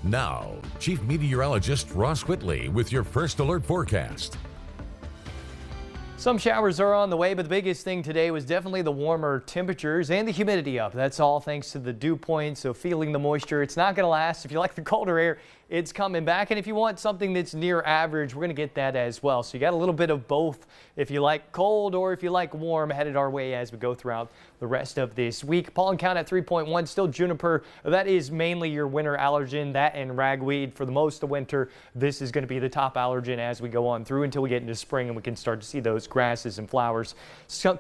Now, Chief Meteorologist Ross Whitley with your first alert forecast. Some showers are on the way, but the biggest thing today was definitely the warmer temperatures and the humidity up. That's all thanks to the dew point, so feeling the moisture. It's not going to last. If you like the colder air, it's coming back. And if you want something that's near average, we're going to get that as well. So you got a little bit of both if you like cold or if you like warm headed our way as we go throughout the rest of this week. Pollen count at 3.1, still juniper. That is mainly your winter allergen, that and ragweed. For the most of winter, this is going to be the top allergen as we go on through until we get into spring and we can start to see those grasses and flowers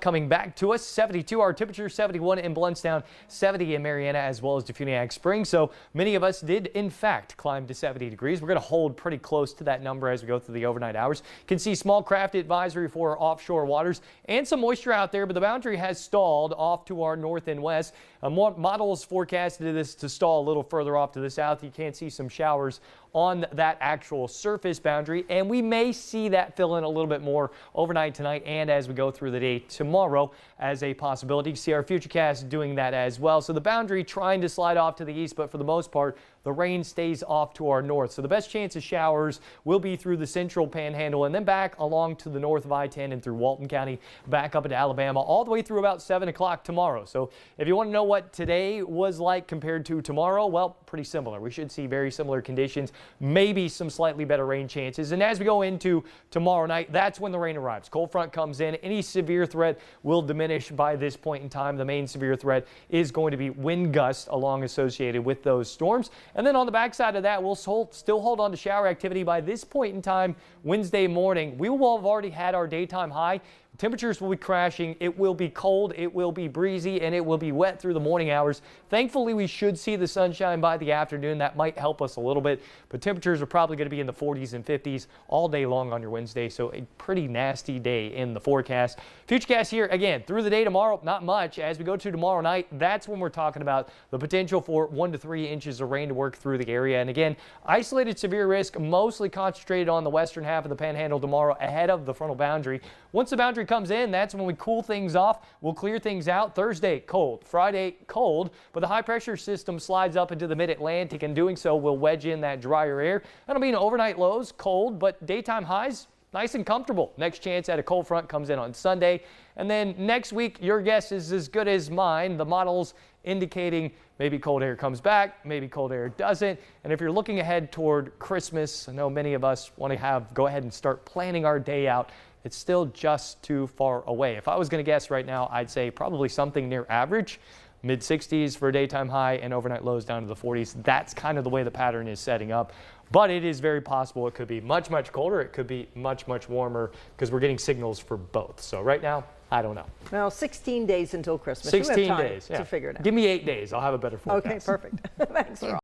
coming back to us. 72 our temperature, 71 in Bluntstown, 70 in Marietta, as well as Defuniak Springs. So many of us did in fact climb to 70 degrees. We're going to hold pretty close to that number as we go through the overnight hours. Can see small craft advisory for offshore waters and some moisture out there, but the boundary has stalled off to our north and west. Models forecasted this to stall a little further off to the south. You can see some showers on that actual surface boundary, and we may see that fill in a little bit more overnight tonight and as we go through the day tomorrow as a possibility. You see our futurecast doing that as well. So the boundary trying to slide off to the east, but for the most part, the rain stays off to our north. So the best chance of showers will be through the central panhandle and then back along to the north of I-10 and through Walton County, back up into Alabama, all the way through about 7 o'clock tomorrow. So if you want to know what today was like compared to tomorrow, well, pretty similar. We should see very similar conditions, maybe some slightly better rain chances. And as we go into tomorrow night, that's when the rain arrives. Cold front comes in. Any severe threat will diminish by this point in time. The main severe threat is going to be wind gusts along associated with those storms. And then on the backside of that, we'll still hold on to shower activity by this point in time Wednesday morning. We will have already had our daytime high. Temperatures will be crashing. It will be cold, it will be breezy, and it will be wet through the morning hours. Thankfully, we should see the sunshine by the afternoon. That might help us a little bit, but temperatures are probably going to be in the 40s and 50s all day long on your Wednesday, so a pretty nasty day in the forecast. Futurecast here again through the day tomorrow, not much. As we go to tomorrow night, that's when we're talking about the potential for 1 to 3 inches of rain to work through the area. And again, isolated severe risk mostly concentrated on the western half of the panhandle tomorrow ahead of the frontal boundary. Once the boundary comes in, that's when we cool things off. We'll clear things out. Thursday, cold. Friday, cold. But the high pressure system slides up into the mid-Atlantic, and doing so will wedge in that drier air. That'll mean overnight lows, cold, but daytime highs, nice and comfortable. Next chance at a cold front comes in on Sunday. And then next week, your guess is as good as mine. The models indicating maybe cold air comes back, maybe cold air doesn't. And if you're looking ahead toward Christmas, I know many of us want to go ahead and start planning our day out. It's still just too far away. If I was going to guess right now, I'd say probably something near average, mid-60s for a daytime high and overnight lows down to the 40s. That's kind of the way the pattern is setting up. But it is very possible it could be much, much colder. It could be much, much warmer because we're getting signals for both. So right now, I don't know. Well, 16 days until Christmas. 16 you have time days, yeah. to figure it out. Give me 8 days. I'll have a better forecast. Okay, perfect. Thanks, Rob.